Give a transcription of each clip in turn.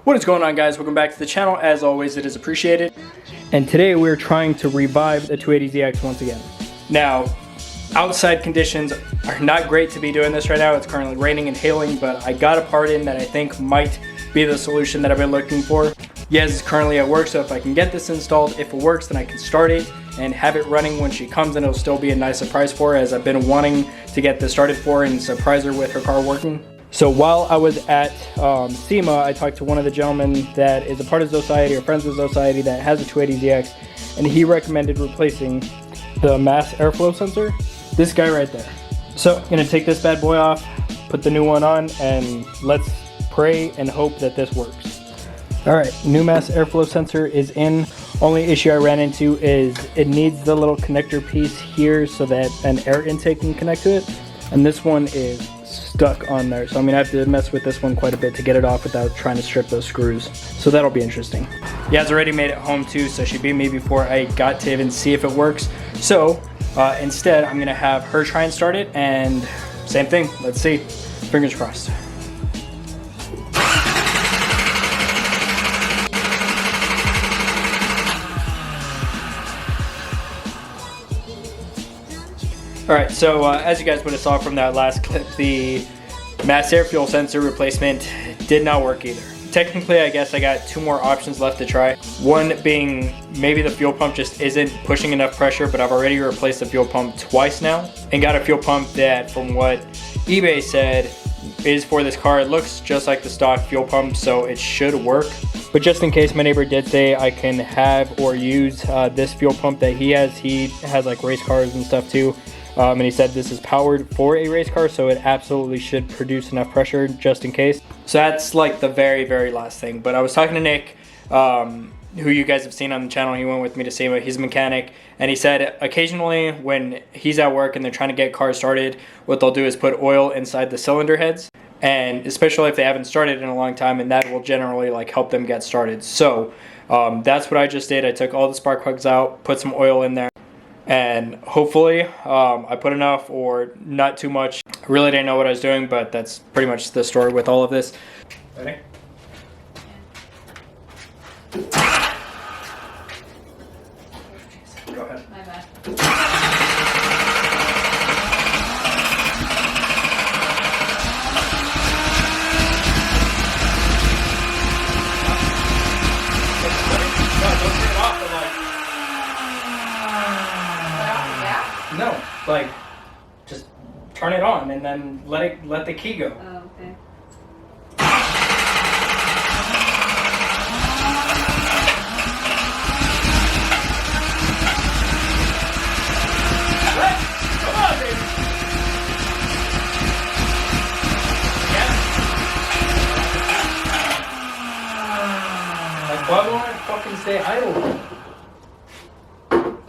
What is going on, guys? Welcome back to the channel. As always, it is appreciated. And today we're trying to revive the 280ZX once again. Now, outside conditions are not great to be doing this right now. It's currently raining and hailing, but I got a part in that I think might be the solution that I've been looking for. Yes, it's currently at work, so if I can get this installed, if it works, then I can start it and have it running when she comes, and it'll still be a nice surprise for her, as I've been wanting to get this started for and surprise her with her car working. So while I was at SEMA, I talked to one of the gentlemen that is a part of Society or friends with Society that has a 280ZX, and he recommended replacing the mass airflow sensor. This guy right there. So I'm gonna take this bad boy off, put the new one on, and let's pray and hope that this works. All right, new mass airflow sensor is in. Only issue I ran into is it needs the little connector piece here so that an air intake can connect to it, and this one is stuck on there, so I'm gonna have to mess with this one quite a bit to get it off without trying to strip those screws. So that'll be interesting. Yaz already made it home too, so she beat me before I got to even see if it works. So instead, I'm gonna have her try and start it, and same thing. Let's see. Fingers crossed. Alright, so as you guys would have saw from that last clip, the mass air fuel sensor replacement did not work either. Technically, I guess I got two more options left to try. One being maybe the fuel pump just isn't pushing enough pressure, but I've already replaced the fuel pump twice now and got a fuel pump that, from what eBay said, is for this car. It looks just like the stock fuel pump, so it should work. But just in case, my neighbor did say I can have or use this fuel pump that he has. He has like race cars and stuff too. And he said this is powered for a race car, so it absolutely should produce enough pressure just in case. So that's like the very, very last thing. But I was talking to Nick, who you guys have seen on the channel. He went with me to SEMA. He's a mechanic, and he said occasionally when he's at work and they're trying to get cars started, what they'll do is put oil inside the cylinder heads, and especially if they haven't started in a long time, and that will generally like help them get started. So that's what I just did. I took all the spark plugs out, put some oil in there, and hopefully I put enough or not too much. I really didn't know what I was doing, but that's pretty much the story with all of this. Ready? Go ahead. My bad. No, like, just turn it on and then let the key go. Oh, okay. Come on, baby. Yeah. Like, why won't it fucking stay idle?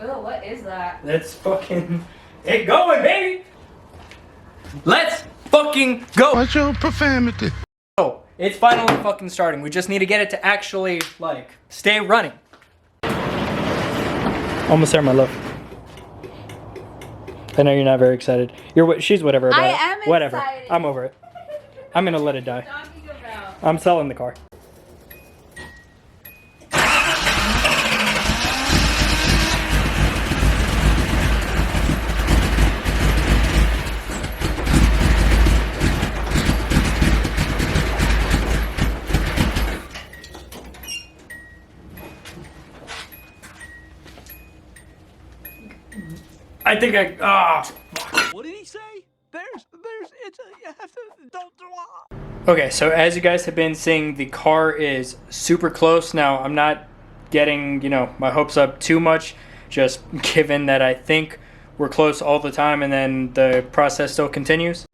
Oh, what is that? Let's fucking get going, baby. Let's fucking go. What's your profanity? Oh, it's finally fucking starting. We just need to get it to actually, like, stay running. Almost there, my love. I know you're not very excited. She's whatever about it. I am whatever. excited. I'm over it. I'm gonna let it die. Talking about. I'm selling the car. I think What did he say? You have to, don't do it. Okay, so as you guys have been seeing, the car is super close. Now, I'm not getting, my hopes up too much, just given that I think we're close all the time and then the process still continues.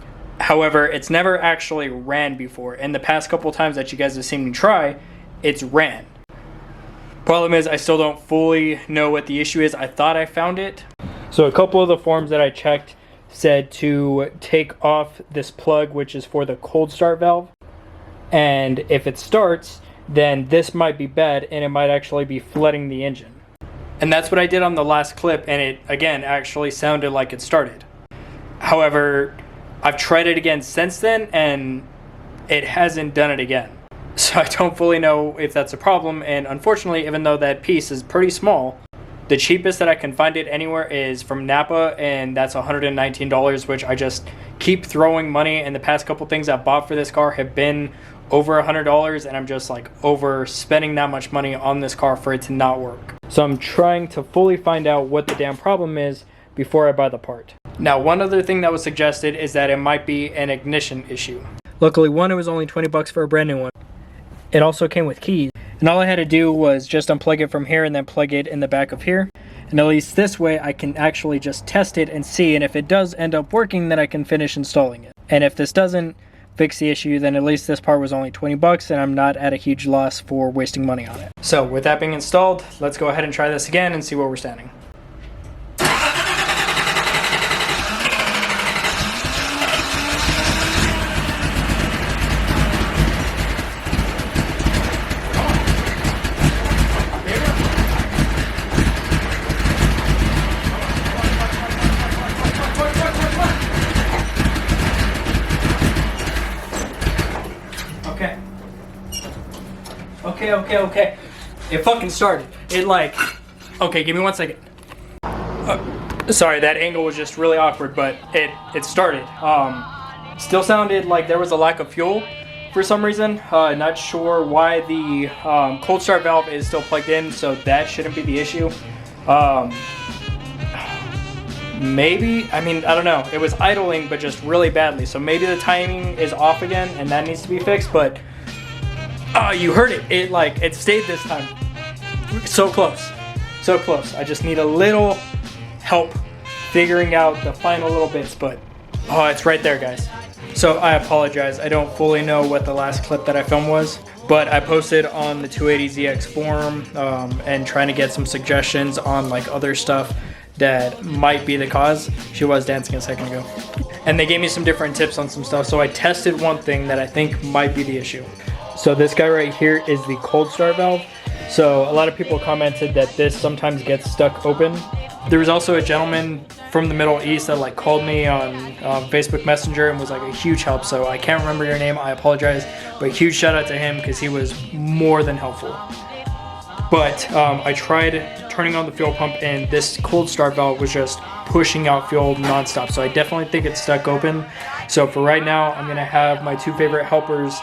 However, it's never actually ran before, and the past couple times that you guys have seen me try, it's ran. Problem is, I still don't fully know what the issue is. I thought I found it. So a couple of the forms that I checked said to take off this plug, which is for the cold start valve, and if it starts, then this might be bad and it might actually be flooding the engine. And that's what I did on the last clip, and it again actually sounded like it started. However, I've tried it again since then and it hasn't done it again. So I don't fully know if that's a problem, and unfortunately, even though that piece is pretty small, the cheapest that I can find it anywhere is from Napa, and that's $119, which I just keep throwing money, and the past couple things I've bought for this car have been over $100, and I'm just like over spending that much money on this car for it to not work. So I'm trying to fully find out what the damn problem is before I buy the part. Now, one other thing that was suggested is that it might be an ignition issue. Luckily, one, it was only 20 bucks for a brand new one. It also came with keys, and all I had to do was just unplug it from here and then plug it in the back of here. And at least this way I can actually just test it and see, and if it does end up working, then I can finish installing it. And if this doesn't fix the issue, then at least this part was only 20 bucks and I'm not at a huge loss for wasting money on it. So with that being installed, let's go ahead and try this again and see where we're standing. Okay. It fucking started. It like, okay, give me 1 second. Sorry, that angle was just really awkward, but it started. Still sounded like there was a lack of fuel for some reason. Not sure why the cold start valve is still plugged in, so that shouldn't be the issue. Maybe, I mean, I don't know. It was idling, but just really badly. So maybe the timing is off again, and that needs to be fixed, but you heard it. It stayed this time. So close. So close. I just need a little help figuring out the final little bits, but it's right there, guys. So I apologize. I don't fully know what the last clip that I filmed was, but I posted on the 280ZX forum and trying to get some suggestions on like other stuff that might be the cause. She was dancing a second ago. And they gave me some different tips on some stuff. So I tested one thing that I think might be the issue. So this guy right here is the cold start valve. So a lot of people commented that this sometimes gets stuck open. There was also a gentleman from the Middle East that like called me on Facebook Messenger and was like a huge help. So I can't remember your name, I apologize, but huge shout out to him because he was more than helpful. But I tried turning on the fuel pump and this cold start valve was just pushing out fuel nonstop. So I definitely think it's stuck open. So for right now, I'm gonna have my two favorite helpers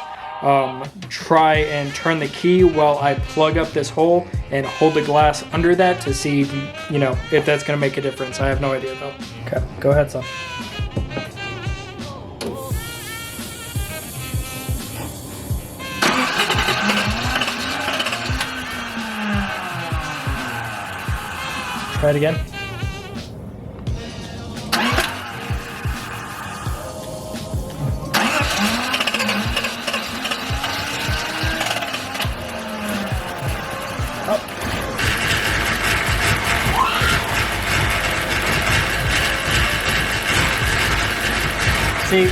try and turn the key while I plug up this hole and hold the glass under that to see, you know, if that's gonna make a difference. I have no idea though. Okay, go ahead, son. Try it again. See,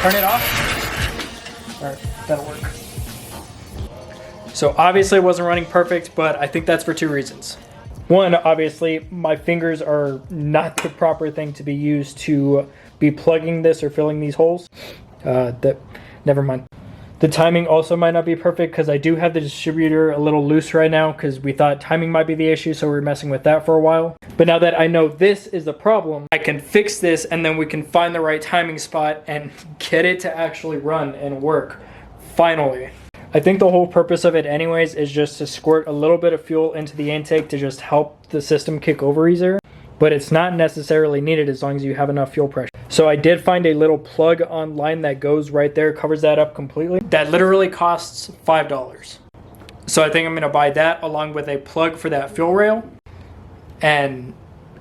turn it off. All right, that'll work. So obviously it wasn't running perfect, but I think that's for two reasons. One, obviously my fingers are not the proper thing to be used to be plugging this or filling these holes. Never mind. The timing also might not be perfect because I do have the distributor a little loose right now because we thought timing might be the issue, so we were messing with that for a while. But now that I know this is the problem, I can fix this and then we can find the right timing spot and get it to actually run and work. Finally. I think the whole purpose of it anyways is just to squirt a little bit of fuel into the intake to just help the system kick over easier. But it's not necessarily needed as long as you have enough fuel pressure. So I did find a little plug online that goes right there, covers that up completely. That literally costs $5. So I think I'm gonna buy that along with a plug for that fuel rail. And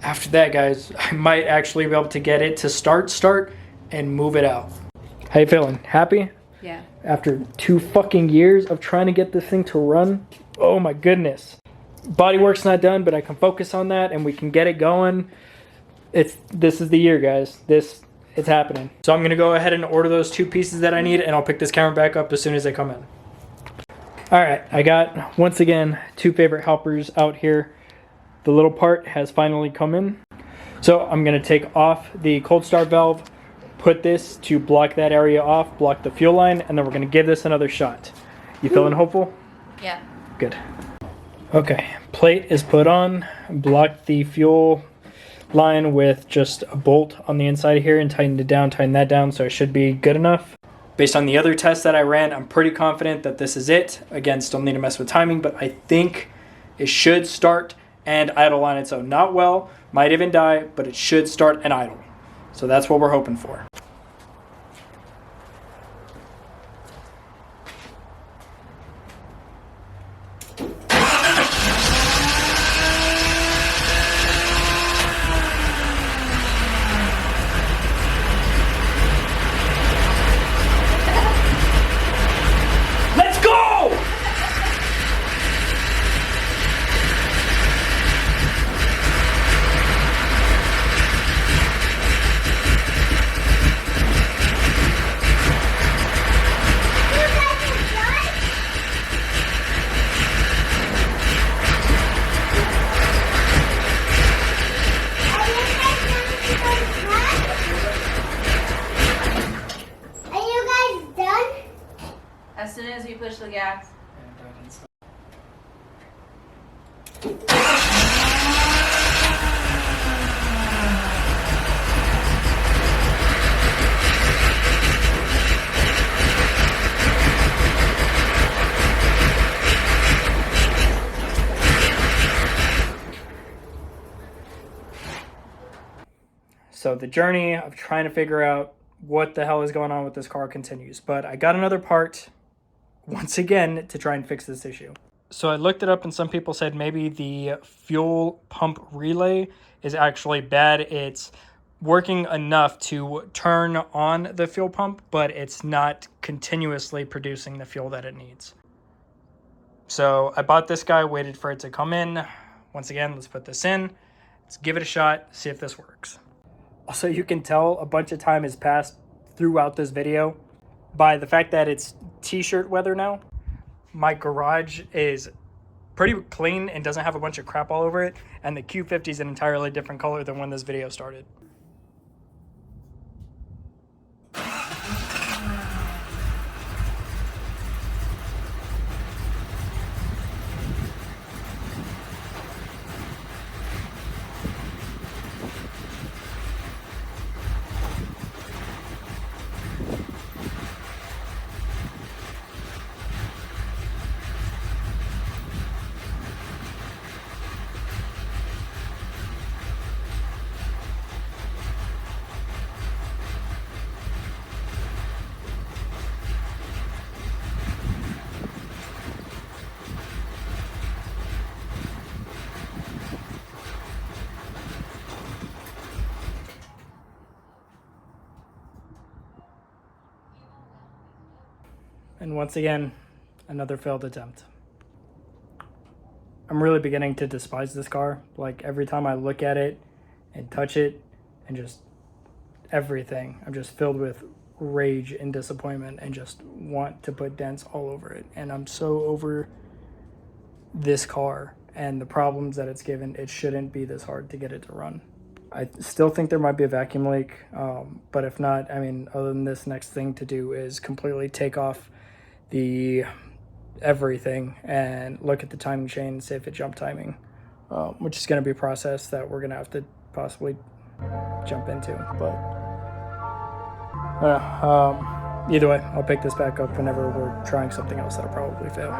after that, guys, I might actually be able to get it to start and move it out. How you feeling? Happy? Yeah. After 2 fucking years of trying to get this thing to run? Oh my goodness. Bodywork's not done, but I can focus on that and we can get it going. This is the year, guys. It's happening. So I'm gonna go ahead and order those 2 pieces that I need and I'll pick this camera back up as soon as they come in. All right, I got, once again, 2 favorite helpers out here. The little part has finally come in. So I'm gonna take off the cold start valve, put this to block that area off, block the fuel line, and then we're gonna give this another shot. You feeling hopeful? Yeah. Good. Okay, plate is put on, block the fuel line with just a bolt on the inside here and tighten it down, tighten that down, so it should be good enough. Based on the other tests that I ran, I'm pretty confident that this is it. Again, still need to mess with timing, but I think it should start and idle on its own. Not well, might even die, but it should start and idle. So that's what we're hoping for. Let's go! As soon as you push the gas. So the journey of trying to figure out what the hell is going on with this car continues. But I got another part, once again, to try and fix this issue. So I looked it up and some people said maybe the fuel pump relay is actually bad. It's working enough to turn on the fuel pump, but it's not continuously producing the fuel that it needs. So I bought this guy, waited for it to come in. Once again, let's put this in. Let's give it a shot, see if this works. Also, you can tell a bunch of time has passed throughout this video by the fact that it's t-shirt weather now. My garage is pretty clean and doesn't have a bunch of crap all over it, and the Q50 is an entirely different color than when this video started. And once again, another failed attempt. I'm really beginning to despise this car. Like every time I look at it and touch it and just everything, I'm just filled with rage and disappointment and just want to put dents all over it. And I'm so over this car and the problems that it's given. It shouldn't be this hard to get it to run. I still think there might be a vacuum leak, but if not, I mean, other than this, next thing to do is completely take off the everything and look at the timing chain, see if it jumped timing, which is going to be a process that we're going to have to possibly jump into. But either way, I'll pick this back up whenever we're trying something else that'll probably fail.